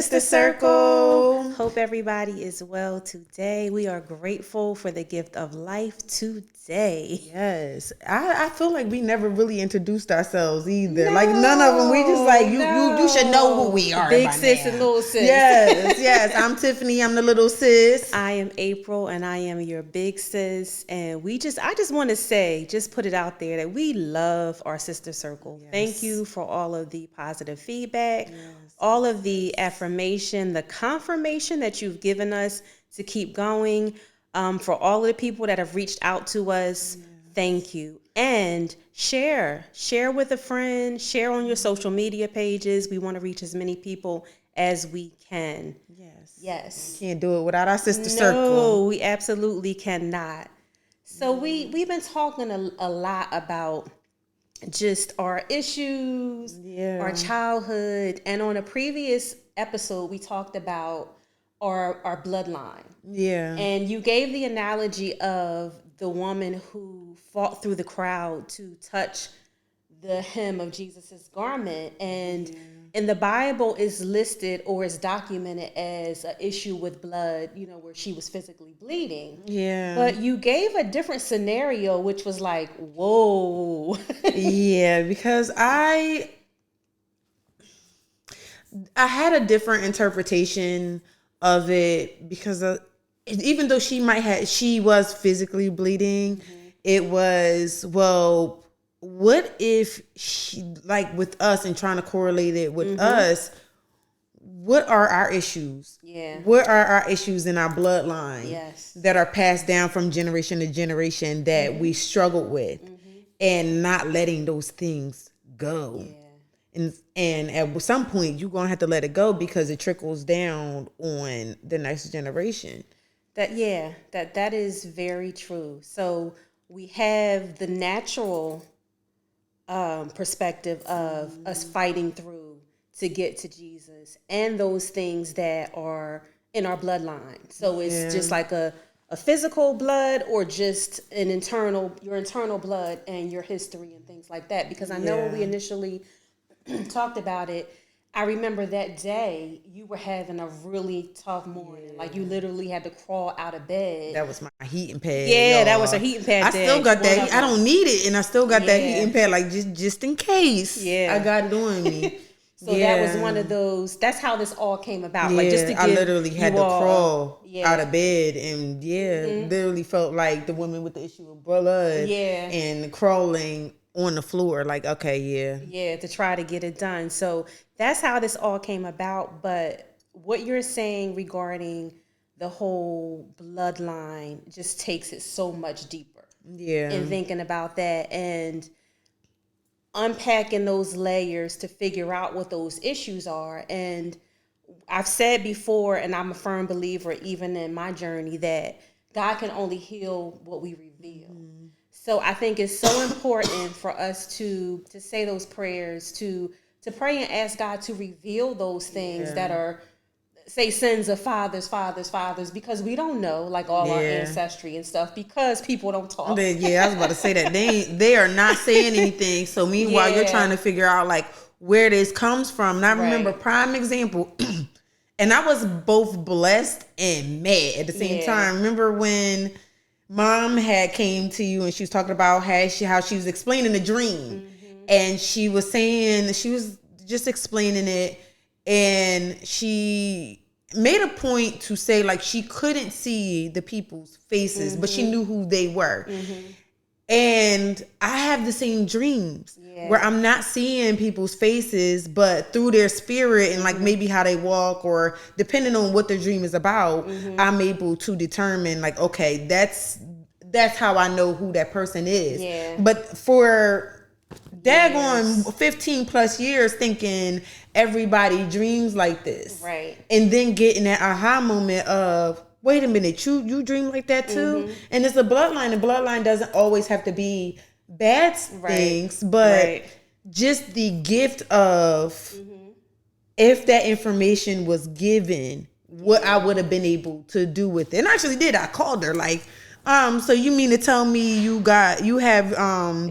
Sister Circle. Hope everybody is well today. We are grateful for the gift of life today. Yes. I feel like we never really introduced ourselves either. Like none of them. We just like, you should know who we are. Big sis and little sis. Yes. I'm Tiffany. I'm the little sis. I am April and I am your big sis. And I just want to say, just put it out there that we love our Sister Circle. Yes. Thank you for all of the positive feedback. Yes. All of the affirmation, the confirmation that you've given us to keep going. For all of the people that have reached out to us, thank you. And share with a friend, share on your social media pages. We want to reach as many people as we can. Yes. Can't do it without our Sister Circle. No, we absolutely cannot. So we've been talking a lot about just our issues, our childhood. And on a previous episode, we talked about our bloodline. Yeah. And you gave the analogy of the woman who fought through the crowd to touch the hem of Jesus's garment. And in the Bible is listed or is documented as an issue with blood, where she was physically bleeding. Yeah. But you gave a different scenario, which was like, whoa. Yeah, because I had a different interpretation of it because even though she was physically bleeding, it was, well, what if she, like with us and trying to correlate it with us, what are our issues? Yeah. What are our issues in our bloodline that are passed down from generation to generation that we struggled with and not letting those things go? Yeah. And at some point you're going to have to let it go because it trickles down on the next generation. That is very true. So we have the natural perspective of us fighting through to get to Jesus and those things that are in our bloodline. So it's just like a physical blood or just your internal blood and your history and things like that. Because I know when we initially talked about it, I remember that day you were having a really tough morning. Yeah. Like you literally had to crawl out of bed. That was my heating pad. Yeah, y'all. That was a heating pad. I still got that. I don't need it, and I still got that heating pad, like just in case. Yeah, I got it on me. So that was one of those. That's how this all came about. Yeah, like just to give I literally had to crawl out of bed, and literally felt like the woman with the issue of blood. Yeah, and crawling on the floor, like, to try to get it done. So that's how this all came about. But what you're saying regarding the whole bloodline just takes it so much deeper. Yeah. And thinking about that and unpacking those layers to figure out what those issues are. And I've said before, and I'm a firm believer, even in my journey, that God can only heal what we reveal. So I think it's so important for us to say those prayers, to pray and ask God to reveal those things that are, say, sins of fathers, because we don't know, like all our ancestry and stuff, because people don't talk. I was about to say that. They are not saying anything. So meanwhile, you're trying to figure out like where this comes from. And I remember prime example, and I was both blessed and mad at the same time. Remember when Mom had came to you and she was talking about how she was explaining the dream, and she was saying she was just explaining it, and she made a point to say like she couldn't see the people's faces, but she knew who they were. And I have the same dreams where I'm not seeing people's faces, but through their spirit and like maybe how they walk or depending on what their dream is about, I'm able to determine like, okay, that's how I know who that person is. Yeah. But for daggone 15 plus years thinking everybody dreams like this. Right. And then getting that aha moment of, wait a minute, you dream like that too? And it's a bloodline. The bloodline doesn't always have to be bad things, but just the gift of if that information was given, what I would have been able to do with it. And I actually did. I called her like, so you mean to tell me you have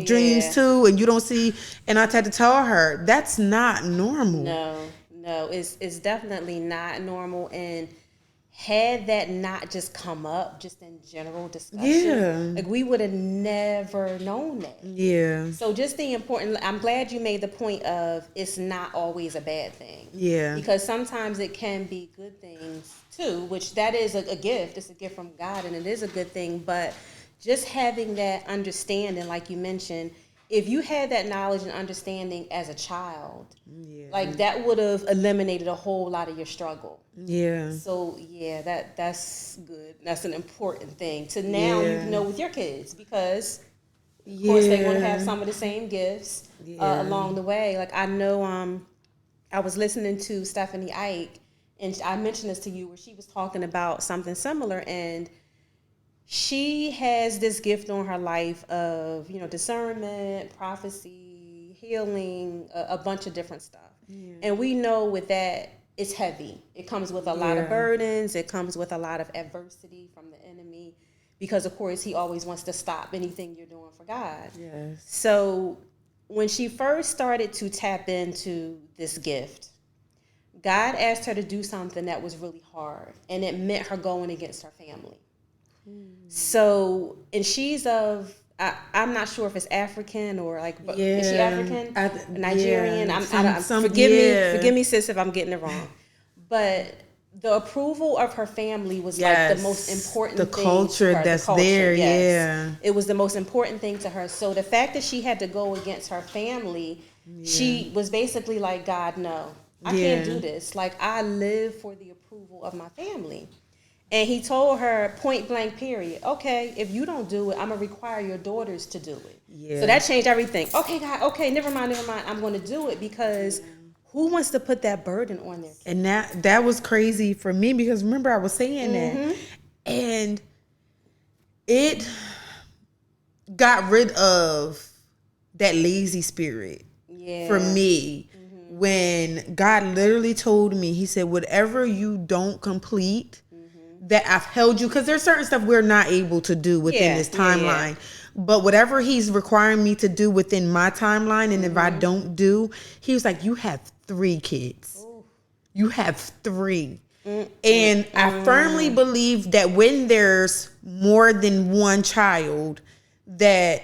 dreams too and you don't see? And I had to tell her that's not normal. No, it's definitely not normal. And had that not just come up just in general discussion, like we would have never known that. Yeah. So just the important, I'm glad you made the point of it's not always a bad thing. Yeah. Because sometimes it can be good things too, which that is a gift. It's a gift from God and it is a good thing. But just having that understanding, like you mentioned, if you had that knowledge and understanding as a child, like that would have eliminated a whole lot of your struggle. Yeah. So that's good. That's an important thing to now you know with your kids, because of course they want to have some of the same gifts along the way. Like I know I was listening to Stephanie Ike, and I mentioned this to you where she was talking about something similar, and she has this gift on her life of, discernment, prophecy, healing, a bunch of different stuff. Yeah. And we know with that, it's heavy. It comes with a lot of burdens. It comes with a lot of adversity from the enemy because, of course, he always wants to stop anything you're doing for God. Yes. So when she first started to tap into this gift, God asked her to do something that was really hard, and it meant her going against her family. So, and she's of, I'm not sure if it's African or is she African? Nigerian? Forgive me, sis, if I'm getting it wrong. But the approval of her family was like the most important thing. The culture that's there, It was the most important thing to her. So the fact that she had to go against her family, she was basically like, God, no, I can't do this. Like, I live for the approval of my family. And he told her point blank, period, okay, if you don't do it, I'm going to require your daughters to do it. Yeah. So that changed everything. Okay, God, okay, never mind. I'm going to do it because who wants to put that burden on their kids? And that was crazy for me because remember I was saying that. And it got rid of that lazy spirit for me when God literally told me, he said, whatever you don't complete, that I've held you, because there's certain stuff we're not able to do within this timeline. But whatever he's requiring me to do within my timeline, and if I don't do, he was like, you have 3 kids. Ooh. You have 3. And I firmly believe that when there's more than one child, that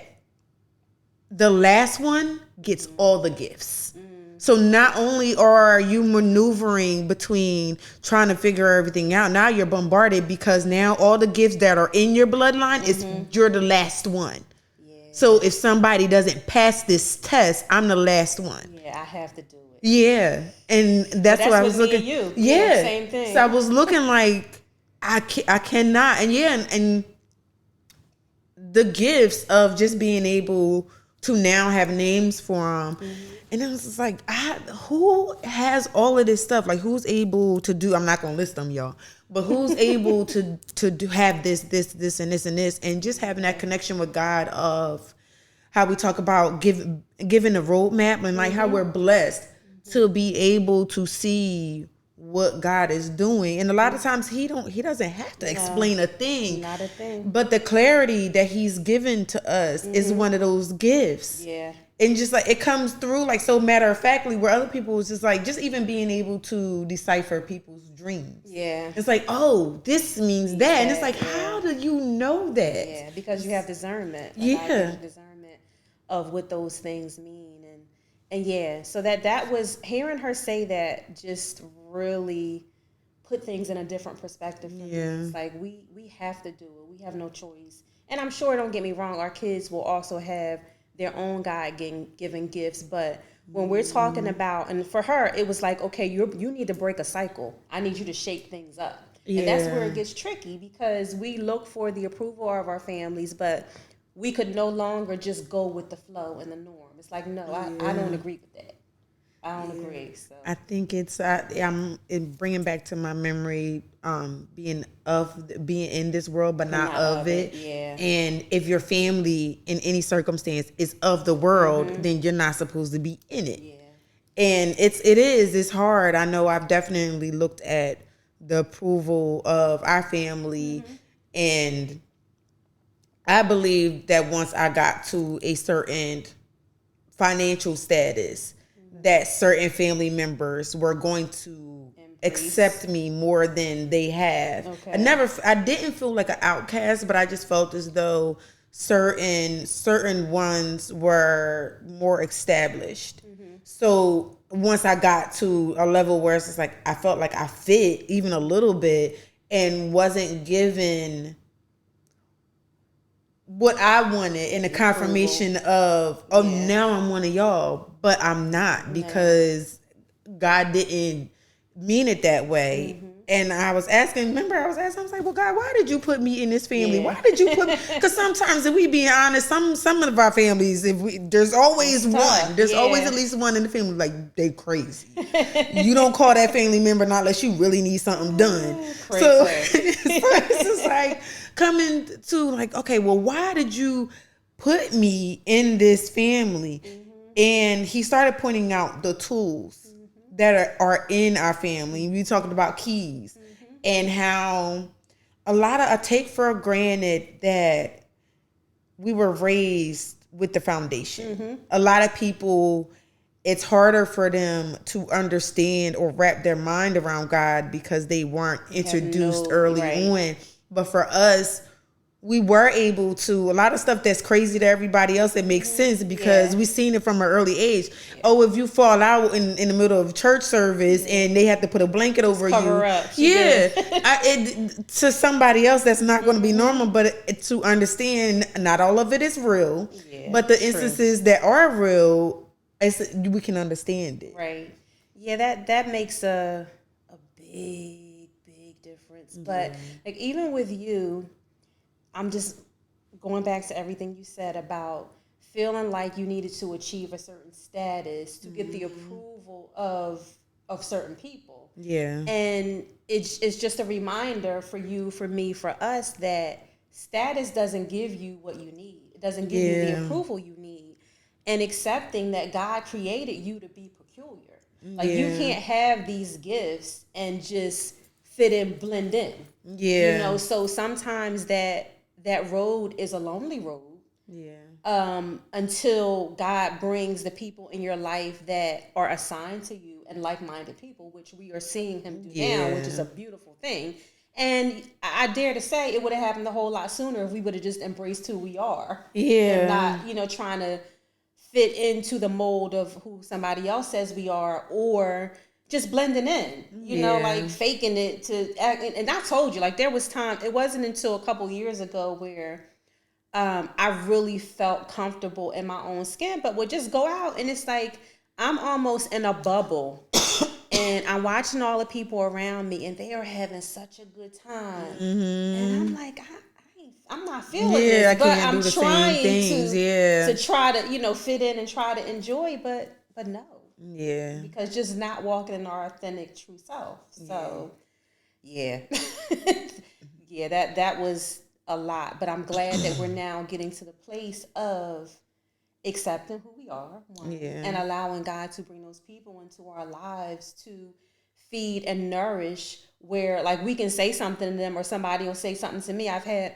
the last one gets all the gifts. So not only are you maneuvering between trying to figure everything out, now you're bombarded because now all the gifts that are in your bloodline is you're the last one. Yeah. So if somebody doesn't pass this test, I'm the last one. Yeah, I have to do it. Yeah, and that's what I was looking. You. Yeah, same thing. So I was looking like I cannot, and the gifts of just being able to now have names for them. And it was just like, who has all of this stuff? Like, who's able to do? I'm not gonna list them, y'all, but who's able to have this, and this, and just having that connection with God of how we talk about giving a roadmap and like how we're blessed to be able to see what God is doing. And a lot of times he doesn't have to explain a thing. Not a thing. But the clarity that he's given to us is one of those gifts. Yeah. And just like it comes through like so matter of factly, where other people was just like, just even being able to decipher people's dreams. Yeah. It's like, oh, this means that. And it's like, how do you know that? Yeah, because you have discernment. Discernment of what those things mean. And so that was, hearing her say that just really put things in a different perspective for me. It's like we have to do it. We have no choice. And I'm sure, don't get me wrong, our kids will also have their own God-given gifts. But when we're talking about, and for her, it was like, okay, you need to break a cycle. I need you to shake things up. And that's where it gets tricky, because we look for the approval of our families, but we could no longer just go with the flow and the norm. It's like, no, I don't agree with that. I don't agree. So I think I'm bringing back to my memory being in this world but not of it. Yeah. And if your family in any circumstance is of the world, then you're not supposed to be in it. Yeah. And it's hard. I know I've definitely looked at the approval of our family, and I believe that once I got to a certain financial status, that certain family members were going to accept me more than they have. Okay. I didn't feel like an outcast, but I just felt as though certain ones were more established. So once I got to a level where it's just like I felt like I fit even a little bit and wasn't given what I wanted in the confirmation of, now I'm one of y'all, but I'm not, because God didn't mean it that way. And I was asking, I was like, well, God, why did you put me in this family? Yeah. Why did you put me? Because sometimes, if we be honest, some of our families, there's always one. There's always at least one in the family, like, they crazy. You don't call that family member not unless you really need something done. So it's just like coming to like, okay, well, why did you put me in this family? And he started pointing out the tools that are in our family. We talked about keys and how I take for granted that we were raised with the foundation. A lot of people, it's harder for them to understand or wrap their mind around God because they weren't introduced early on. But for us, we were able to, a lot of stuff that's crazy to everybody else, it makes sense because we've seen it from an early age. Oh, if you fall out in the middle of church service and they have to put a blanket over cover you. Up. To somebody else, that's not going to be normal, but to understand, not all of it is real, but the instances that are real, we can understand it. Right. Yeah, that makes a big difference. But like, even with you, I'm just going back to everything you said about feeling like you needed to achieve a certain status to get the approval of certain people. Yeah. And it's just a reminder for you, for me, for us, that status doesn't give you what you need. It doesn't give you the approval you need. And accepting that God created you to be peculiar. Like, you can't have these gifts and just fit in, blend in. Yeah. You know, so sometimes that road is a lonely road. Yeah. Until God brings the people in your life that are assigned to you and like-minded people, which we are seeing him do now, which is a beautiful thing. And I dare to say it would have happened a whole lot sooner if we would have just embraced who we are. Yeah. And not, trying to fit into the mold of who somebody else says we are, or just blending in, you know, like faking it to act. And I told you, like, there was time, it wasn't until a couple years ago where I really felt comfortable in my own skin, but would just go out and it's like, I'm almost in a bubble and I'm watching all the people around me and they are having such a good time. And I'm like, I'm not feeling this, but I'm trying to try to, fit in and try to enjoy, but no. Yeah. Because just not walking in our authentic true self. So, that was a lot. But I'm glad that we're now getting to the place of accepting who we are, and allowing God to bring those people into our lives to feed and nourish, where, like, we can say something to them or somebody will say something to me. I've had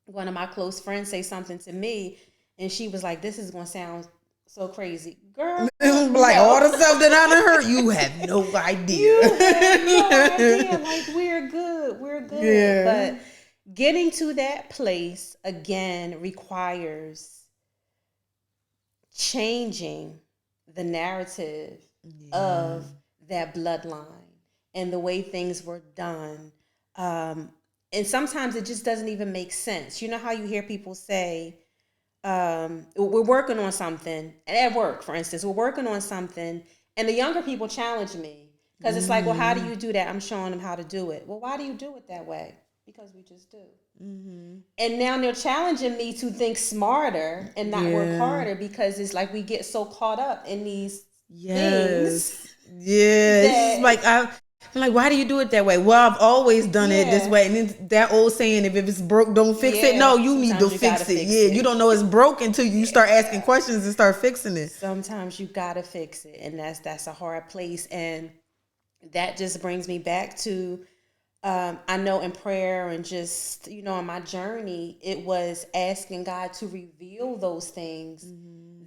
one of my close friends say something to me, and she was like, this is going to sound so crazy. Girl. Like, all the stuff that I done heard, you have no idea. You have no idea. Like, we're good. Yeah. But getting to that place, again, requires changing the narrative of that bloodline and the way things were done. And sometimes it just doesn't even make sense. You know how you hear people say, we're working on something, and at work, for instance, we're working on something, and the younger people challenge me because it's like, well, how do you do that? I'm showing them how to do it. Well, why do you do it that way? Because we just do. And now they're challenging me to think smarter and not work harder, because it's like we get so caught up in these things. Yeah, it's like I'm like, why do you do it that way? Well, I've always done it this way. And it's that old saying, if it's broke, don't fix it. No, you need to fix it. You don't know it's broke until you start asking questions and start fixing it. Sometimes you gotta fix it, and that's a hard place. And that just brings me back to, I know in prayer and just, on my journey, it was asking God to reveal those things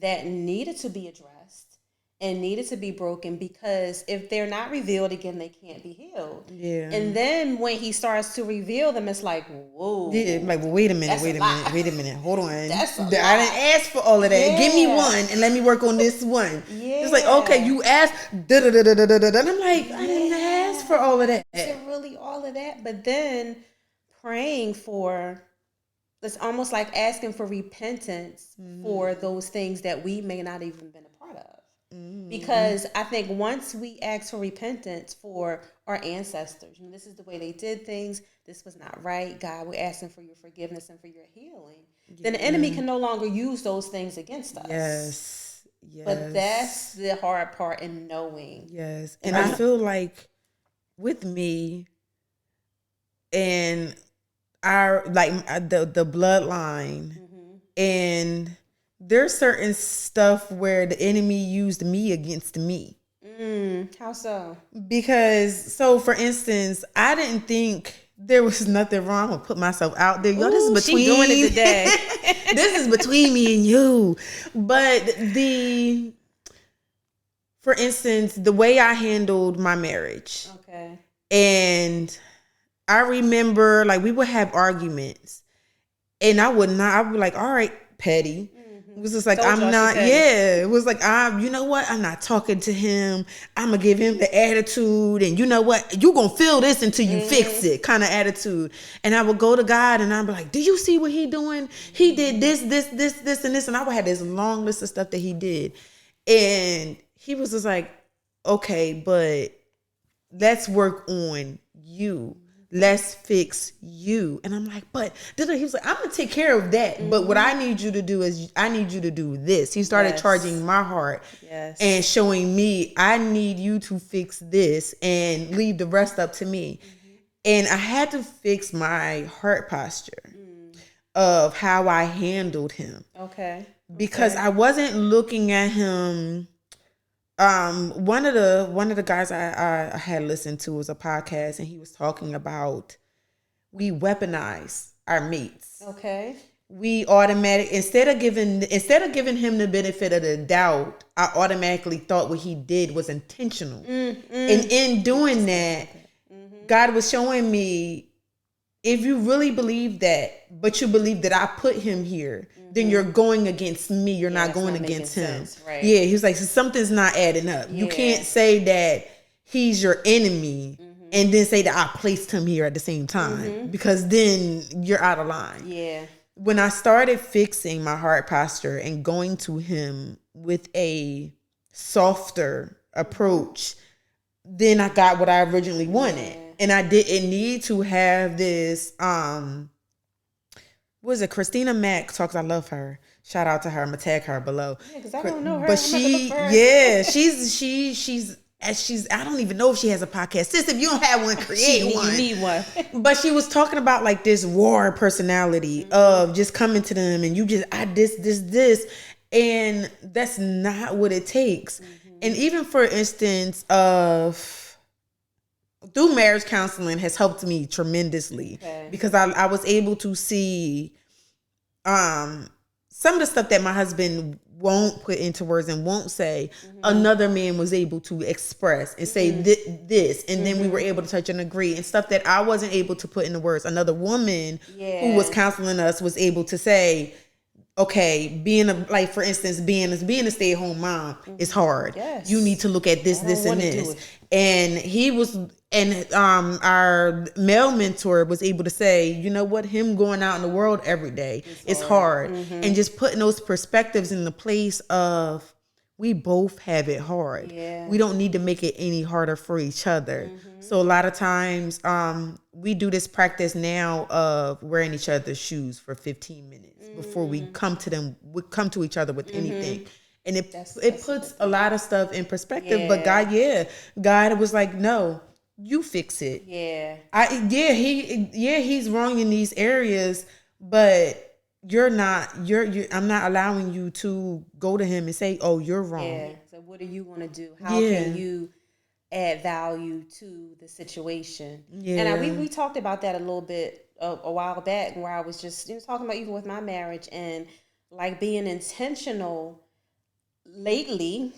that needed to be addressed, and needed to be broken, because if they're not revealed again, they can't be healed. Yeah. And then when he starts to reveal them, it's like, whoa. Yeah, like, well, wait a minute, hold on. That's a I lot. didn't ask for all of that. Yeah. Give me one and let me work on this one. Yeah. It's like, okay, you asked, and I'm like, I didn't ask for all of that. Is it really all of that? But then praying for, it's almost like asking for repentance for those things that we may not even been a part of. Because I think once we ask for repentance for our ancestors, this is the way they did things, this was not right, God, we're asking for your forgiveness and for your healing, then the enemy can no longer use those things against us. Yes. But that's the hard part in knowing. Yes. And I feel like with me and our, like, the bloodline, and there's certain stuff where the enemy used me against me. How so? Because, so for instance, I didn't think there was nothing wrong with put myself out there. Yo, this is between, she doing it today. This is between me and you. But for instance, the way I handled my marriage. Okay. And I remember, like, we would have arguments, and I would be like, all right, petty. It was just like, I'm not, it was like, you know what? I'm not talking to him. I'm going to give him the attitude. And you know what? You going to feel this until you fix it kind of attitude. And I would go to God and I'd be like, do you see what he doing? He did this, and this. And I would have this long list of stuff that he did. And he was just like, okay, but let's work on you. Let's fix you. And I'm like, but he was like, I'm going to take care of that. But what I need you to do is I need you to do this. He started charging my heart and showing me, I need you to fix this and leave the rest up to me. And I had to fix my heart posture of how I handled him. Okay. Because I wasn't looking at him. One of the guys I had listened to was a podcast, and he was talking about we weaponize our mates. Okay. We instead of giving him the benefit of the doubt, I automatically thought what he did was intentional. And in doing that, God was showing me, if you really believe that, but you believe that I put him here, then you're going against me. You're not going against him. Sense, right? Yeah, he was like, so something's not adding up. Yeah. You can't say that he's your enemy and then say that I placed him here at the same time, because then you're out of line. Yeah. When I started fixing my heart posture and going to him with a softer approach, then I got what I originally wanted. Yeah. And I didn't need to have this, what is it? Christina Mack talks. I love her. Shout out to her. I'm gonna tag her below. Yeah, because I don't know her. But she's I don't even know if she has a podcast. Sis, if you don't have one, create one. You need one. But she was talking about like this war personality of just coming to them and you just this. And that's not what it takes. And even for instance through marriage counseling has helped me tremendously because I was able to see some of the stuff that my husband won't put into words and won't say, another man was able to express and say this. And then we were able to touch and agree, and stuff that I wasn't able to put into words. Another woman who was counseling us was able to say, okay, for instance, being a stay-at-home mom is hard. Yes. You need to look at this, and this. And our male mentor was able to say, you know what, him going out in the world every day is hard. And just putting those perspectives in the place of, we both have it hard. Yeah. We don't need to make it any harder for each other. So a lot of times we do this practice now of wearing each other's shoes for 15 minutes before we come to each other with anything. And it puts a lot of stuff in perspective. Yeah. But God was like, no, you fix it. Yeah. He's wrong in these areas, but I'm not allowing you to go to him and say, oh, you're wrong. Yeah. So what do you want to do? How can you add value to the situation? Yeah. And we talked about that a little bit a while back, where I was just talking about even with my marriage and like being intentional. Lately,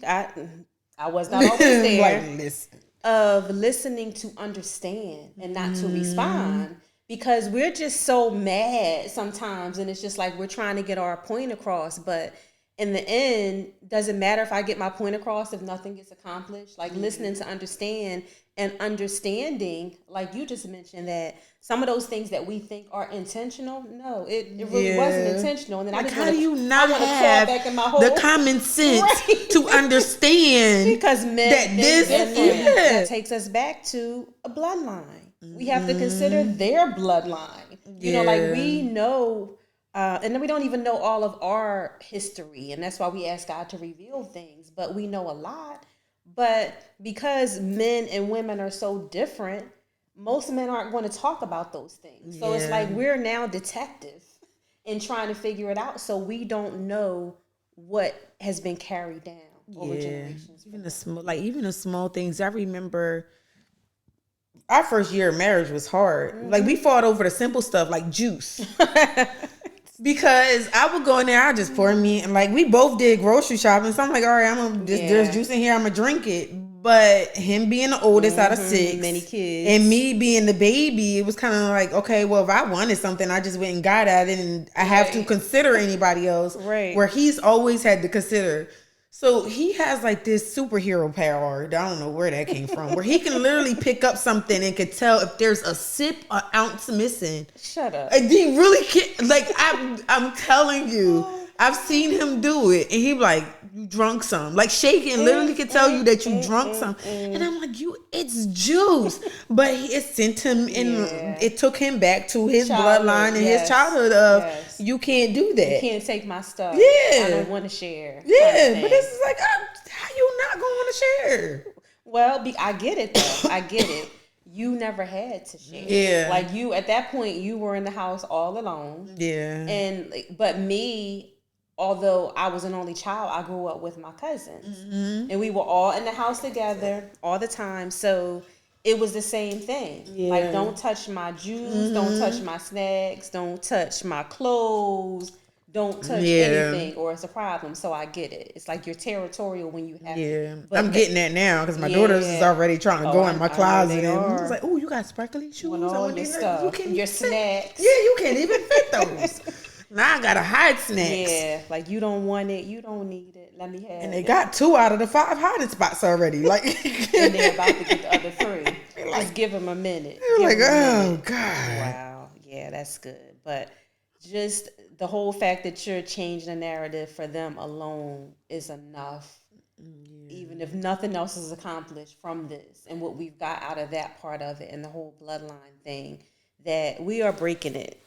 I was not always there. Like, listen. Of listening to understand and not to respond, because we're just so mad sometimes, and it's just like we're trying to get our point across, but in the end, doesn't matter if I get my point across if nothing gets accomplished. Like listening to understand and understanding, like you just mentioned, that some of those things that we think are intentional, no, it really wasn't intentional. And then like, I just how do you not have back in my whole, the common sense to understand because men that this that takes us back to a bloodline. We have to consider their bloodline. You know, like we know. And then we don't even know all of our history. And that's why we ask God to reveal things. But we know a lot. But because men and women are so different, most men aren't going to talk about those things. So it's like we're now detective in trying to figure it out. So we don't know what has been carried down over generations. Even the small things. I remember our first year of marriage was hard. Like we fought over the simple stuff like juice. Because I would go in there, I just pour me, and like we both did grocery shopping. So I'm like, all right, there's juice in here, I'm gonna drink it. But him being the oldest out of 6, many kids, and me being the baby, it was kind of like, okay, well, if I wanted something, I just went and got at it, and I have to consider anybody else. Right. Where he's always had to consider. So he has like this superhero power. I don't know where that came from. Where he can literally pick up something and could tell if there's a sip, an ounce missing. Shut up. And he really can't. Like I'm telling you, I've seen him do it, and he be like, "You drunk some?" Like shaking, literally could tell you that you drunk some. And I'm like, it's juice. But it sent him in. It took him back to his bloodline and his childhood of you can't do that. You can't take my stuff. Yeah, I don't want to share. Yeah, but this is like, how you not going to share? Well, I get it though. I get it. You never had to share. Yeah. Like you, at that point, you were in the house all alone. Yeah. But me, although I was an only child, I grew up with my cousins. And we were all in the house together all the time. So it was the same thing. Yeah. Like, don't touch my juice. Don't touch my snacks. Don't touch my clothes. Don't touch anything, or it's a problem. So I get it. It's like you're territorial when you have to. I'm getting that now because my daughters is already trying to go in my closet. And I was like, oh, you got sparkly shoes? All your stuff. You can't your snacks. Yeah, you can't even fit those. Now I gotta hide snacks. Yeah, like you don't want it. You don't need it. Let me have it. And they got 2 out of the 5 hiding spots already. Like, and they're about to get the other 3. Just give them a minute. Like, oh, God. Wow. Yeah, that's good. But just the whole fact that you're changing the narrative for them alone is enough. Even if nothing else is accomplished from this and what we've got out of that part of it and the whole bloodline thing, that we are breaking it.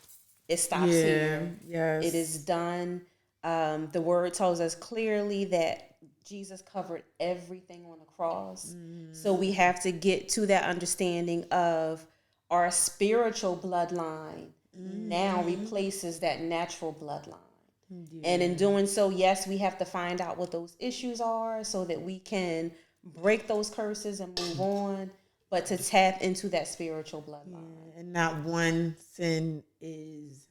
It stops here. Yes. It is done. The word tells us clearly that Jesus covered everything on the cross. So we have to get to that understanding of our spiritual bloodline now replaces that natural bloodline. And in doing so, yes, we have to find out what those issues are so that we can break those curses and move on, but to tap into that spiritual bloodline. And not one sin is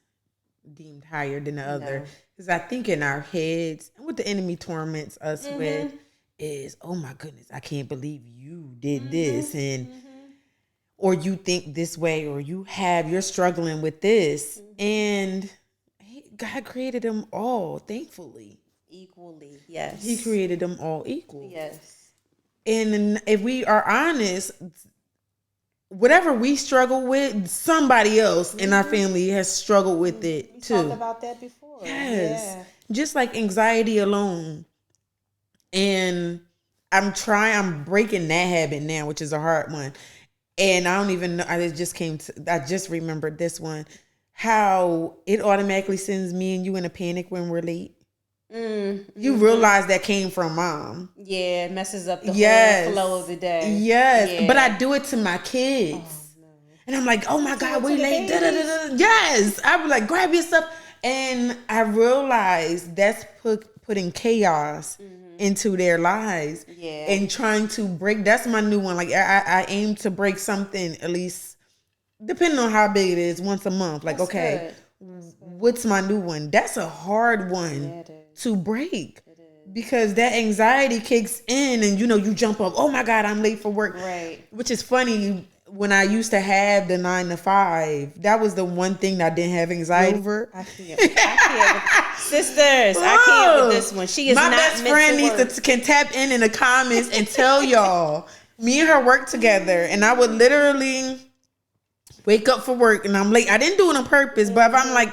deemed higher than the other. Because I think in our heads, and what the enemy torments us with is, oh my goodness, I can't believe you did this. And or you think this way, or you're struggling with this. And God created them all, thankfully. Equally, yes. He created them all equal. Yes. And if we are honest, whatever we struggle with, somebody else in our family has struggled with it too. We talked about that before. Yes. Yeah. Just like anxiety alone. And I'm breaking that habit now, which is a hard one. And I don't even know, I just remembered this one, how it automatically sends me and you in a panic when we're late. You realize that came from mom. Yeah, it messes up the whole flow of the day. Yes. Yeah. But I do it to my kids. Oh, no. And I'm like, oh my God, we late. Yes. I be like, grab your stuff. And I realized that's putting chaos into their lives. Yeah. And trying to break. That's my new one. Like I aim to break something, at least depending on how big it is, once a month. Like, that's okay, good. What's my new one? That's a hard one to break. Because that anxiety kicks in and, you jump up, oh my God, I'm late for work. Right. Which is funny. When I used to have the 9 to 5, that was the one thing that I didn't have anxiety over. I can't. Sisters, I can't with this one. She is my not best meant friend to needs to can tap in the comments and tell y'all. Me and her work together, and I would literally wake up for work and I'm late. I didn't do it on purpose, but if I'm like,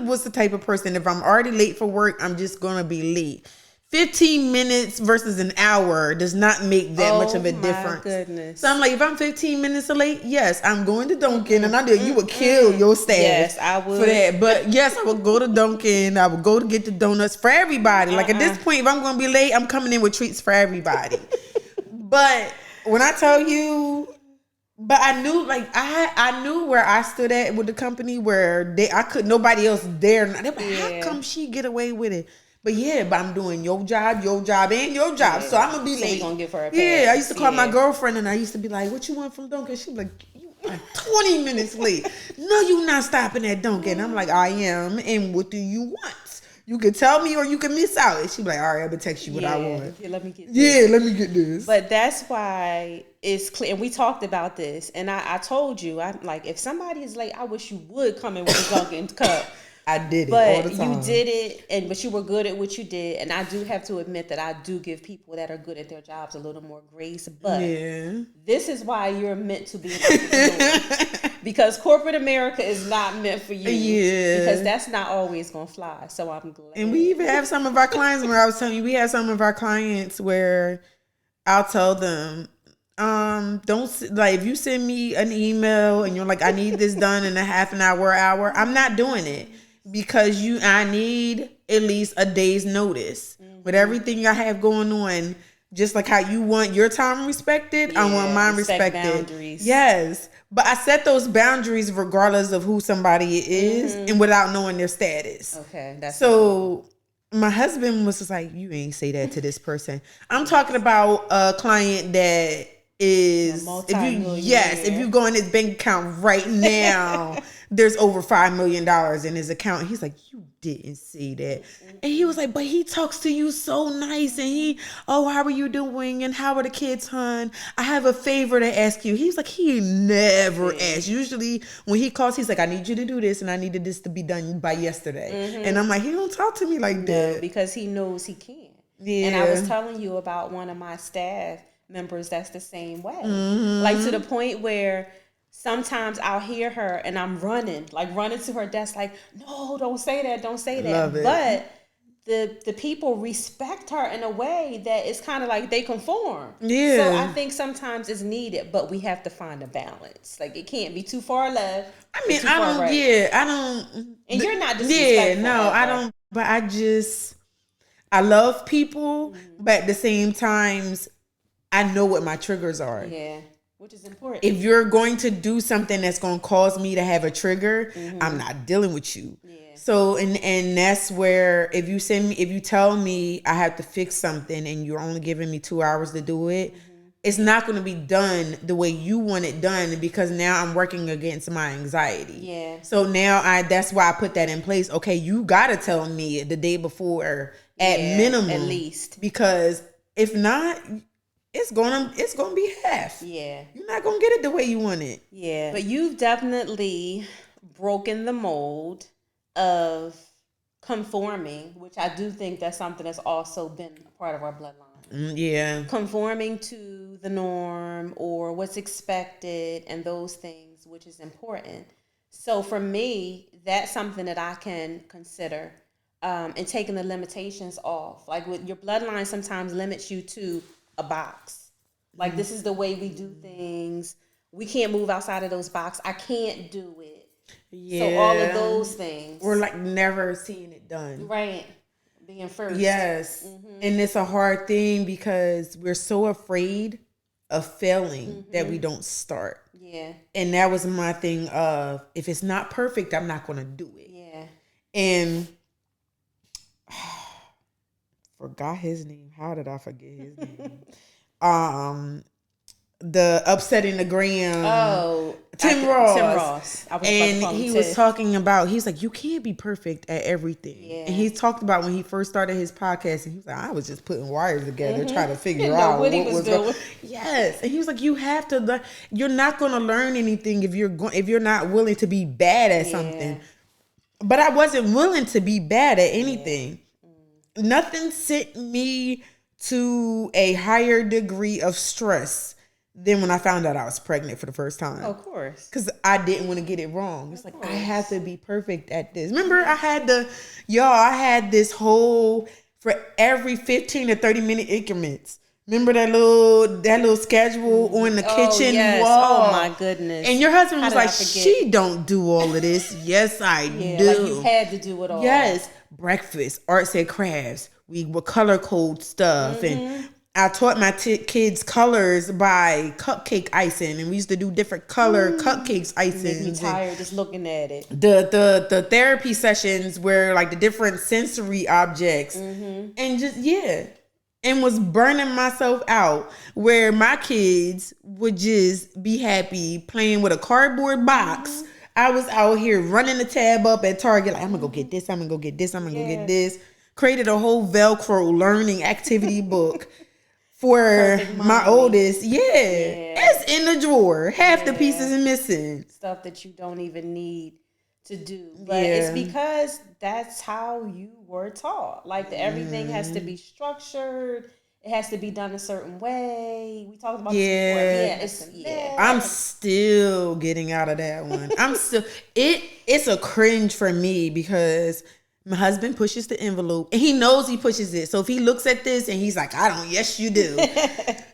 was the type of person, if I'm already late for work, I'm just gonna be late. 15 minutes versus an hour does not make that much of a difference. Goodness. So I'm like, if I'm 15 minutes late, yes, I'm going to Dunkin', and I know you would kill your staff. Yes, I would. For that. But yes, I would go to Dunkin'. I would go to get the donuts for everybody. Like at this point, if I'm going to be late, I'm coming in with treats for everybody. But when I tell you, but I knew, like, I knew where I stood at with the company where nobody else dare. They were like, how come she get away with it? But I'm doing your job, and your job. Yeah. So I'm going to be late. We gonna give her a pass. Yeah, I used to call my girlfriend and I used to be like, what you want from Dunkin'? She'd be like, you are 20 minutes late. No, you not stopping at Dunkin'. I'm like, I am. And what do you want? You can tell me or you can miss out. And she'd be like, all right, I'm going to text you what I want. Yeah, let me get this. Yeah, let me get this. But that's why it's clear. And we talked about this. And I told you, I'm like, if somebody is late, I wish you would come in with a Dunkin' cup. I did it but all the time. You did it, but you were good at what you did. And I do have to admit that I do give people that are good at their jobs a little more grace. But this is why you're meant to be an entrepreneur. Because corporate America is not meant for you. Yeah. Because that's not always going to fly. So I'm glad. And we even have some of our clients where I was telling you, we have some of our clients where I'll tell them, don't, like, if you send me an email and you're like, I need this done in a half an hour, I'm not doing it. Because I need at least a day's notice. With everything I have going on, just like how you want your time respected, I want mine respected. Boundaries. Yes. But I set those boundaries regardless of who somebody is and without knowing their status. Okay. That's so my husband was just like, you ain't say that to this person. I'm talking about a client that is, if you go in his bank account right now, there's over $5 million in his account. He's like, you didn't see that. And he was like, but he talks to you so nice. And how are you doing? And how are the kids, hon? I have a favor to ask you. He's like, he never asks. Usually when he calls, he's like, I need you to do this. And I needed this to be done by yesterday. And I'm like, he don't talk to me like that. Because he knows he can. Yeah. And I was telling you about one of my staff members that's the same way. Like to the point where sometimes I'll hear her and I'm running to her desk like, no, don't say that. Love it. But the people respect her in a way that it's kind of like they conform. Yeah. So I think sometimes it's needed, but we have to find a balance. Like it can't be too far left. I mean, I don't. And you're not disrespectful. Yeah, no, I don't. But I love people, but at the same times, I know what my triggers are. Yeah. Which is important. If you're going to do something that's going to cause me to have a trigger, I'm not dealing with you. Yeah. So, and that's where if you tell me I have to fix something and you're only giving me 2 hours to do it, it's not going to be done the way you want it done because now I'm working against my anxiety. Yeah. So now that's why I put that in place. Okay, you got to tell me the day before at minimum. At least. Because if not, it's gonna be half. Yeah. You're not gonna get it the way you want it. Yeah. But you've definitely broken the mold of conforming, which I do think that's something that's also been a part of our bloodline. Yeah. Conforming to the norm or what's expected and those things, which is important. So for me, that's something that I can consider. And taking the limitations off. Like with your bloodline sometimes limits you to a box. Like this is the way we do things. We can't move outside of those boxes. I can't do it. Yeah. So all of those things. We're like never seeing it done. Right. Being first. Yes. And it's a hard thing because we're so afraid of failing that we don't start. Yeah. And that was my thing of if it's not perfect, I'm not going to do it. Yeah. And forgot his name. How did I forget his name? the upsetting the gram. Oh, Tim Ross. And he was talking about, he's like, you can't be perfect at everything. Yeah. And he talked about when he first started his podcast, and he was like, I was just putting wires together, trying to figure out what he was doing. Yes. And he was like, you have to learn. You're not going to learn anything if you're not willing to be bad at something. But I wasn't willing to be bad at anything. Yeah. Nothing sent me to a higher degree of stress than when I found out I was pregnant for the first time. Of course. Because I didn't want to get it wrong. It's like, I have to be perfect at this. Remember, I had this whole, for every 15 to 30 minute increments. Remember that little schedule on the kitchen wall? Oh my goodness. And your husband was like, she don't do all of this. Yes, I do. Like you had to do it all. Yes. Breakfast, arts and crafts. We would color code stuff. And I taught my kids colors by cupcake icing. And we used to do different color cupcakes icing. Make me tired just looking at it. The therapy sessions where like the different sensory objects. And just, and was burning myself out, where my kids would just be happy playing with a cardboard box. I was out here running the tab up at Target, like, I'm gonna go get this, I'm gonna go get this, I'm gonna go get this. Created a whole Velcro learning activity book for my oldest. It's in the drawer. Half the pieces are missing. Stuff that you don't even need to do. But it's because that's how you were taught. Like everything has to be structured. It has to be done a certain way. We talked about this before. I'm still getting out of that one. It's a cringe for me because my husband pushes the envelope and he knows he pushes it. So if he looks at this and he's like, I don't, yes you do.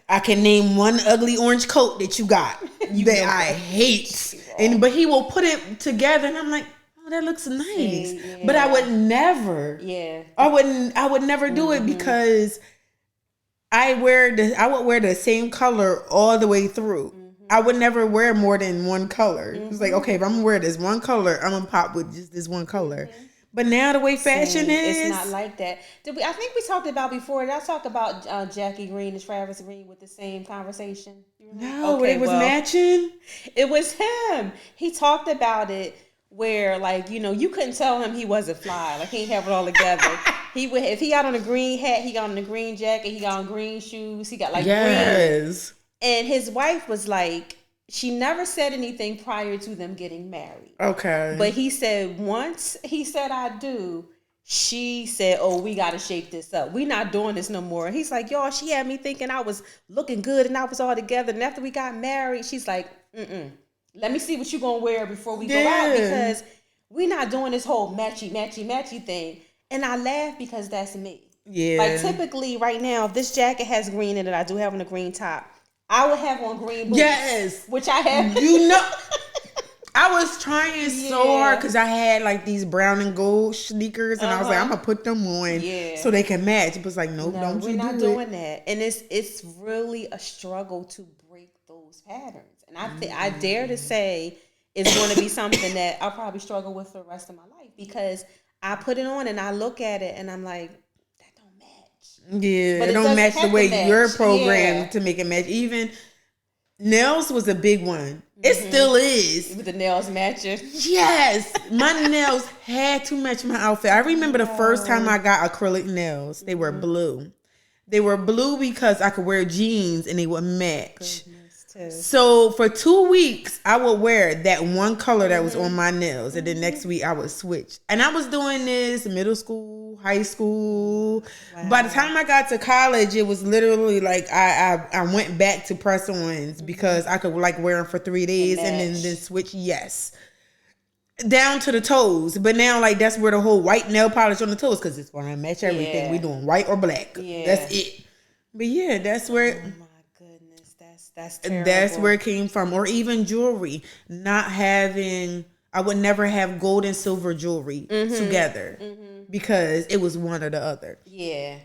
I can name one ugly orange coat that you got that I hate. But he will put it together and I'm like, oh, that looks nice. But I would never. I would never do it because I would wear the same color all the way through. I would never wear more than one color. It's like, okay, if I'm gonna wear this one color, I'm gonna pop with just this one color. But now the way fashion is, it's not like that. I think we talked about before. Did I talk about Jackie Green and Travis Green with the same conversation? No, it was matching. It was him. He talked about it where, like, you couldn't tell him he wasn't fly. Like, he didn't have it all together. If he got on a green hat, he got on a green jacket, he got on green shoes, he got like green. And his wife was like, she never said anything prior to them getting married. Okay. But he said once he said I do, she said, oh, we got to shake this up. We not doing this no more. And he's like, y'all, she had me thinking I was looking good and I was all together. And after we got married, she's like, let me see what you going to wear before we go out, because we not doing this whole matchy thing. And I laugh because that's me. Yeah. Like typically right now, if this jacket has green in it, I do have on a green top, I would have on green boots. Yes. Which I have. I was trying so hard because I had like these brown and gold sneakers, and I was like, I'm gonna put them on so they can match. It was like, nope, don't you do it. We're not doing that, and it's really a struggle to break those patterns. And I dare to say it's going to be something that I'll probably struggle with for the rest of my life, because I put it on and I look at it and I'm like, that don't match. Yeah, but it don't match the way you're programmed to make it match. Even nails was a big one. It still is. With the nails matching. Yes. My nails had to match my outfit. I remember the first time I got acrylic nails. They were blue. They were blue because I could wear jeans and they would match. So for 2 weeks, I would wear that one color that was on my nails. And then next week, I would switch. And I was doing this middle school, high school. Wow. By the time I got to college, it was literally like I went back to press-ons because I could like wear them for 3 days and then switch. Yes. Down to the toes. But now like that's where the whole white nail polish on the toes, because it's going to match everything. We doing white or black. Yeah. That's it. But yeah, that's where... That's terrible. That's where it came from. Or even jewelry. Not having... I would never have gold and silver jewelry together because it was one or the other. Yeah.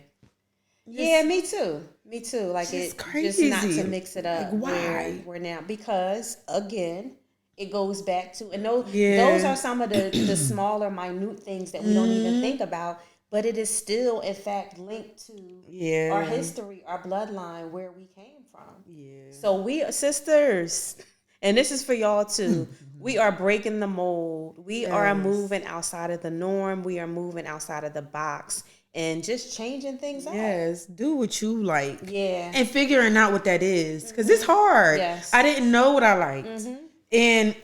Yeah, me too. Me too. Like it's crazy. Just not to mix it up. Like, why? Where now? Because again, it goes back to, and those are some of the smaller, minute things that we don't even think about. But it is still, in fact, linked to our history, our bloodline, where we came from. Yeah. So we are sisters, and this is for y'all too. We are breaking the mold. We are moving outside of the norm. We are moving outside of the box and just changing things up. Yes, do what you like. Yeah. And figuring out what that is. Because it's hard. Yes. I didn't know what I liked. And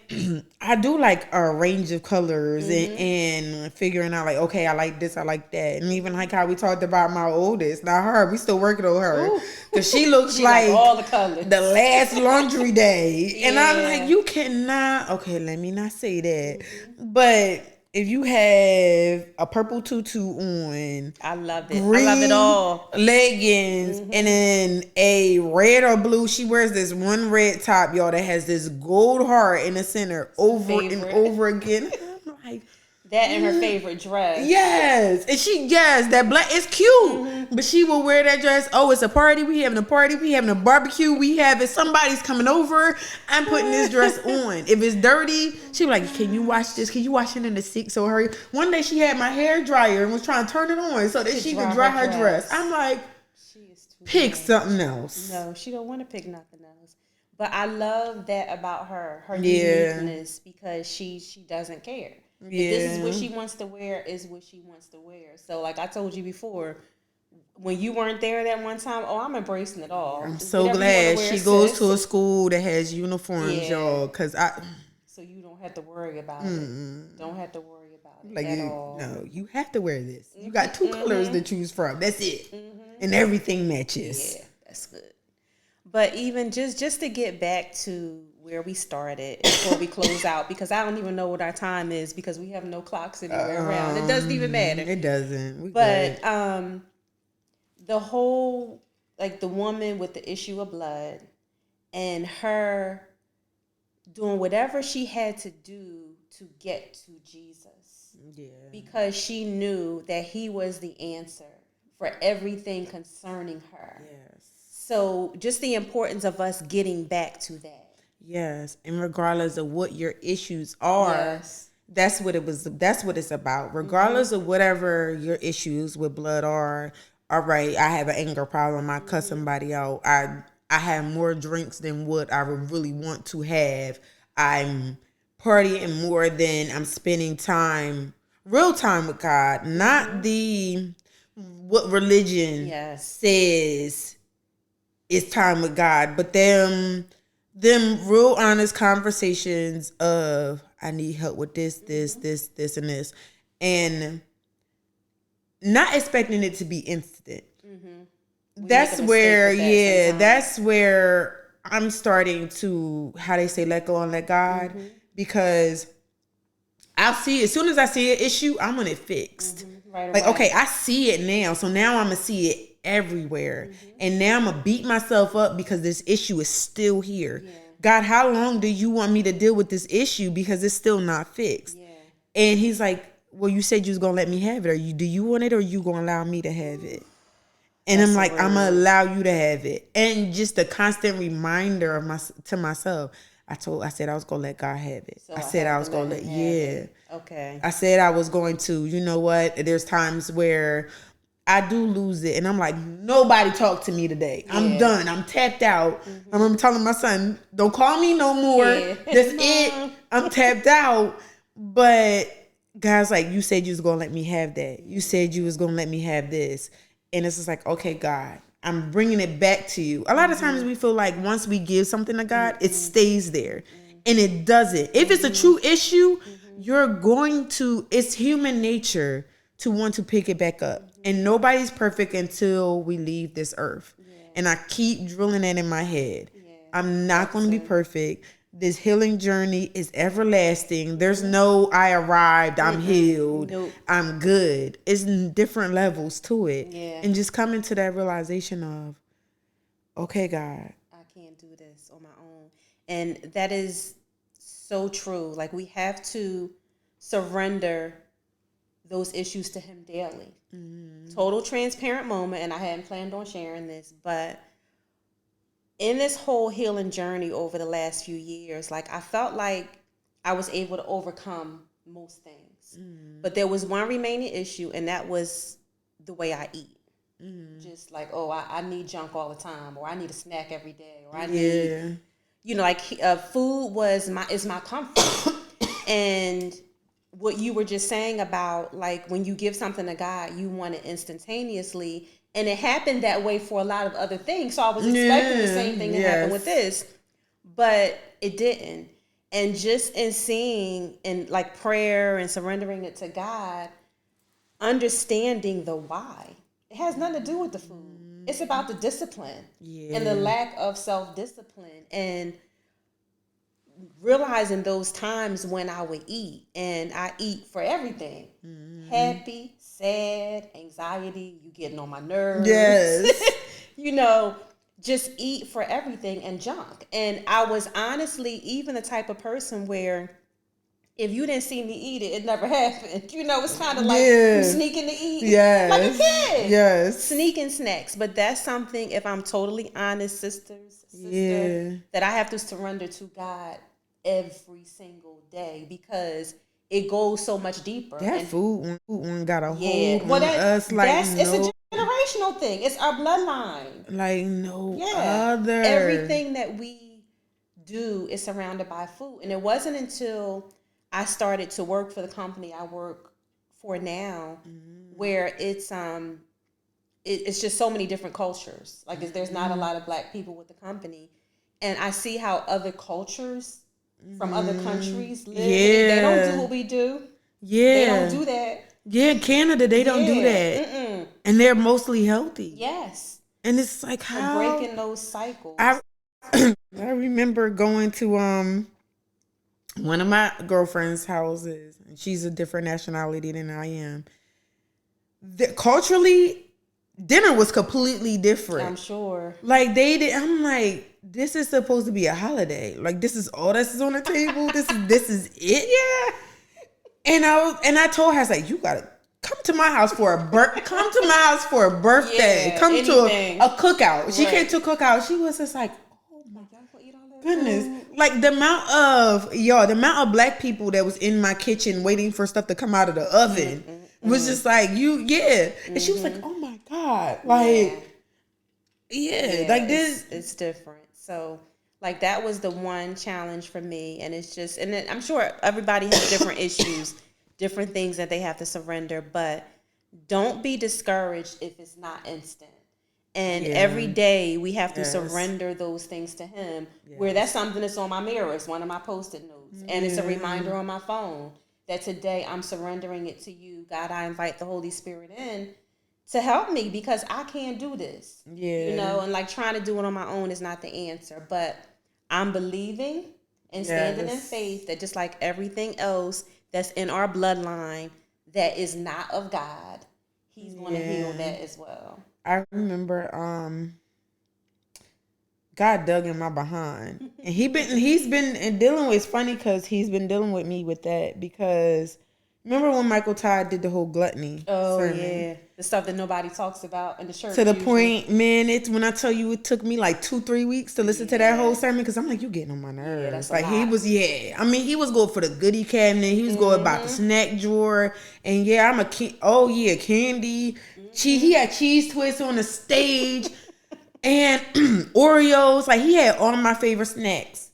I do like a range of colors and figuring out like, okay, I like this, I like that. And even like how we talked about my oldest, not her, we still working on her. Because she looks like all the colors. The last laundry day. And I'm like, you cannot, okay, let me not say that. But if you have a purple tutu on, I love it. green I love it all. Leggings, and then a red or blue. She wears this one red top, y'all, that has this gold heart in the center over and over again. I'm like, that and her favorite dress. Yes. And that black is cute. But she will wear that dress. Oh, it's a party. We having a party. We having a barbecue. We have it. Somebody's coming over. I'm putting this dress on. If it's dirty, she be like, can you wash this? Can you wash it in the sink? So hurry. One day she had my hair dryer and was trying to turn it on so that she could dry her dress. I'm like, pick something else. No, she don't want to pick nothing else. But I love that about her uniqueness, because she doesn't care. If this is what she wants to wear, is what she wants to wear. So like I told you before, when you weren't there that one time, I'm embracing it all. I'm so glad she goes to a school that has uniforms, y'all. So you don't have to worry about it. Don't have to worry about it like at all. No, you have to wear this. You got 2 colors to choose from. That's it. And everything matches. Yeah, that's good. But even just to get back to where we started before we close out, because I don't even know what our time is because we have no clocks anywhere around. It doesn't even matter. It doesn't. But the whole, like the woman with the issue of blood and her doing whatever she had to do to get to Jesus. Yeah. Because she knew that he was the answer for everything concerning her. Yes. So just the importance of us getting back to that. Yes, and regardless of what your issues are, that's what it's about. Regardless of whatever your issues with blood are, all right, I have an anger problem, I cuss somebody out, I have more drinks than what I would really want to have, I'm partying more than I'm spending real time with God, not what religion says is time with God, but them real honest conversations of, I need help with this, and this. And not expecting it to be instant. That's where I'm starting to, how they say, let go and let God. Because I'll see, as soon as I see an issue, I want it fixed. Right away. Like, okay, I see it now. So now I'm going to see it everywhere. And now I'm going to beat myself up because this issue is still here. Yeah. God, how long do you want me to deal with this issue because it's still not fixed? Yeah. And he's like, well, you said you was going to let me have it. Do you want it, or are you going to allow me to have it? And I'm like, I'm going to allow you to have it. And just a constant reminder to myself. I said I was going to let God have it. So I said I was going to let it. Okay. I said I was going to, you know what? There's times where I do lose it. And I'm like, nobody talk to me today. I'm done. I'm tapped out. I remember telling my son, don't call me no more. That's it. I'm tapped out. But God's like, you said you was going to let me have that. You said you was going to let me have this. And it's just like, okay, God, I'm bringing it back to you. A lot of times we feel like once we give something to God, it stays there. And it doesn't. If it's a true issue, it's human nature to want to pick it back up. And nobody's perfect until we leave this earth. Yeah. And I keep drilling that in my head. Yeah, I'm not going to be perfect. This healing journey is everlasting. There's no, I arrived, I'm healed, I'm good. It's different levels to it. Yeah. And just coming to that realization of, okay, God, I can't do this on my own. And that is so true. Like, we have to surrender those issues to him daily. Total transparent moment, and I hadn't planned on sharing this, but in this whole healing journey over the last few years, like, I felt like I was able to overcome most things. But there was one remaining issue, and that was the way I eat. Just like, oh, I need junk all the time, or I need a snack every day, or I need, like food is my comfort. And what you were just saying about, like, when you give something to God, you want it instantaneously. And it happened that way for a lot of other things. So I was expecting the same thing to happen with this, but it didn't. And just in seeing and like prayer and surrendering it to God, understanding the why. It has nothing to do with the food. It's about the discipline and the lack of self-discipline, and realizing those times when I would eat, and I eat for everything. Happy, sad, anxiety, you getting on my nerves. Yes. Just eat for everything and junk. And I was honestly even the type of person where if you didn't see me eat it, it never happened. It's kind of like you sneaking to eat. Yes. Like a kid. Yes. Sneaking snacks. But that's something, if I'm totally honest, sister, that I have to surrender to God every single day, because it goes so much deeper. That food one got a hold on us it's a generational thing. It's our bloodline. Like no other. Everything that we do is surrounded by food. And it wasn't until I started to work for the company I work for now, where it's just so many different cultures. Like there's not a lot of Black people with the company, and I see how other cultures from other countries live. They don't do what we do. They don't do that. Canada, they don't do that. And they're mostly healthy. Yes. And it's like how breaking those cycles. I remember going to one of my girlfriend's houses, and she's a different nationality than I am. Culturally, dinner was completely different. I'm sure. Like I'm like, this is supposed to be a holiday. Like this is all that's on the table. This is it. Yeah. And I told her, I was like, you gotta come to my house for a birthday. Come to a cookout. She came to a cookout. She was just like, oh my goodness. Like the amount of Black people that was in my kitchen waiting for stuff to come out of the oven was just like And she was like, oh my God. Like, like this. It's different. So like that was the one challenge for me. And it's just, and I'm sure everybody has different issues, different things that they have to surrender, but don't be discouraged if it's not instant. And every day we have to surrender those things to Him, where that's something that's on my mirror. It's one of my Post-it notes. And it's a reminder on my phone that today I'm surrendering it to you. God, I invite the Holy Spirit in to help me, because I can't do this. And like trying to do it on my own is not the answer. But I'm believing and standing in faith that just like everything else that's in our bloodline that is not of God, He's going to heal that as well. I remember God dug in my behind. And he's been dealing with, it's funny because he's been dealing with me with that, because remember when Michael Todd did the whole gluttony sermon? The stuff that nobody talks about in the church. To the point, man, when I tell you it took me like 2-3 weeks to listen to that whole sermon, because I'm like, you getting on my nerves. That's like he was, I mean, he was going for the goodie cabinet. He was going about the snack drawer. And I'm a candy. He had cheese twists on the stage and Oreos. Like he had all my favorite snacks.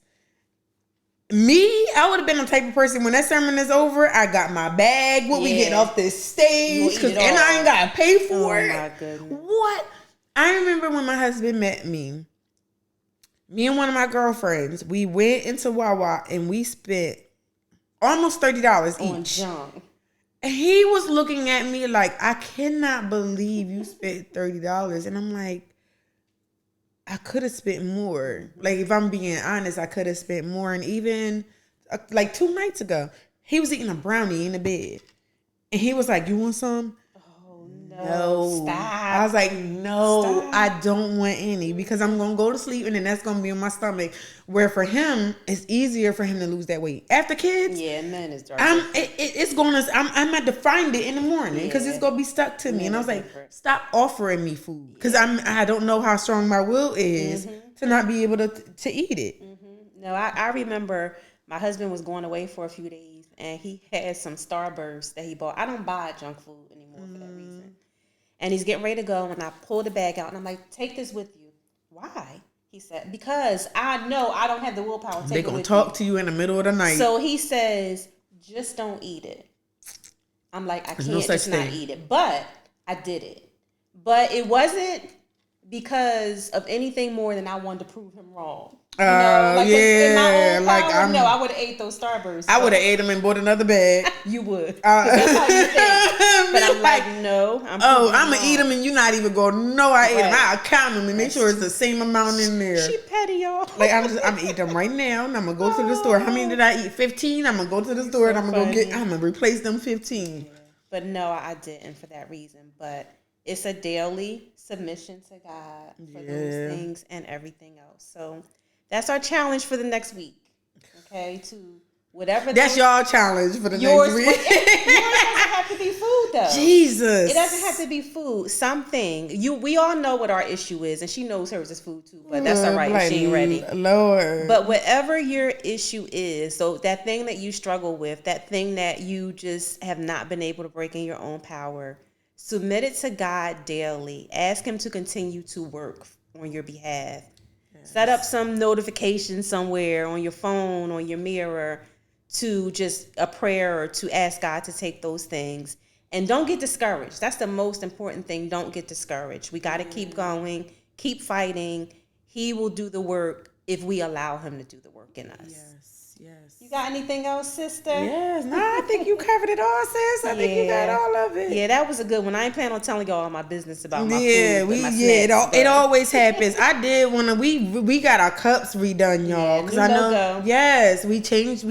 Me, I would have been the type of person when that sermon is over, I got my bag. What we get off this stage, and I ain't gotta pay for it. My goodness. What? I remember when my husband met me. Me and one of my girlfriends, we went into Wawa and we spent almost $30 each. Junk. And he was looking at me like, I cannot believe you spent $30. And I'm like, I could have spent more. Like, if I'm being honest, I could have spent more. And even like 2 nights ago, he was eating a brownie in the bed. And he was like, you want some? Oh, no. Stop. I was like, no, I don't want any, because I'm going to go to sleep and then that's going to be in my stomach. Where for him, it's easier for him to lose that weight. After kids, man, it's dark. It's going to, I'm going to find it in the morning because it's going to be stuck to me. And I was like, stop offering me food, because I don't know how strong my will is to not be able to eat it. No, I remember my husband was going away for a few days and he had some Starburst that he bought. I don't buy junk food anymore for that reason. And he's getting ready to go, and I pulled the bag out, and I'm like, take this with you. Why? He said, because I know I don't have the willpower to take it with you. They're going to talk to you in the middle of the night. So he says, just don't eat it. I'm like, I can't just not eat it. But I did it. But it wasn't because of anything more than I wanted to prove him wrong. You know, like in my own power, I would have ate those Starbursts. I would have ate them and bought another bag. You would. That's how you think. But I'm like, no. I'm going to eat them and you're not even going to know I ate them. I'll count them and make sure it's the same amount in there. She petty, y'all. Like, I'm going to eat them right now and I'm going to go to the store. How many did I eat? 15? I'm going to go to the store and I'm going to replace them 15. Yeah. But no, I didn't for that reason. But it's a daily submission to God for those things and everything else. So that's our challenge for the next week. Okay, to whatever. That's y'all challenge for the next week. Yours doesn't have to be food, though. Jesus, it doesn't have to be food. Something we all know what our issue is, and she knows hers is food too. But that's all right. She ain't ready. Lord. But whatever your issue is, so that thing that you struggle with, that thing that you just have not been able to break in your own power, submit it to God daily. Ask Him to continue to work on your behalf. Set up some notification somewhere on your phone, on your mirror, to just a prayer or to ask God to take those things. And don't get discouraged. That's the most important thing. Don't get discouraged. We got to keep going, keep fighting. He will do the work if we allow Him to do the work in us. Yes. You got anything else, sister? Yes. No, I think you covered it all, sis. I think you got all of it. Yeah, that was a good one. I ain't planning on telling y'all all my business about my food. It always happens. I did want to. We got our cups redone, y'all. Because I know. Logo. Yes, we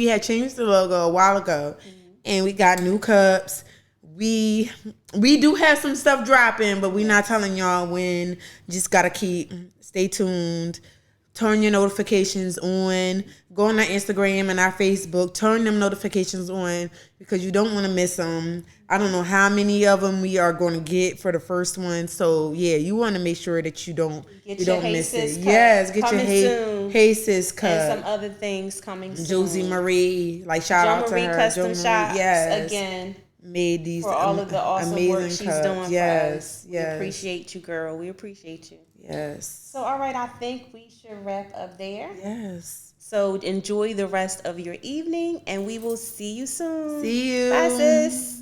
had changed the logo a while ago, and we got new cups. We do have some stuff dropping, but we're not telling y'all when. Just gotta stay tuned. Turn your notifications on. Go on our Instagram and our Facebook. Turn them notifications on because you don't want to miss them. I don't know how many of them we are going to get for the first one. So, yeah, you want to make sure that you don't miss it. Yes, get your Hey Sis cup. And some other things coming soon. Josie Marie. Like, shout out to her. Custom shops. Yes. Again. Made these for all of the awesome work she's cups. doing for us. We appreciate you, girl. We appreciate you. Yes. So, all right, I think we should wrap up there. Yes. So, enjoy the rest of your evening, and we will see you soon. See you. Bye, sis.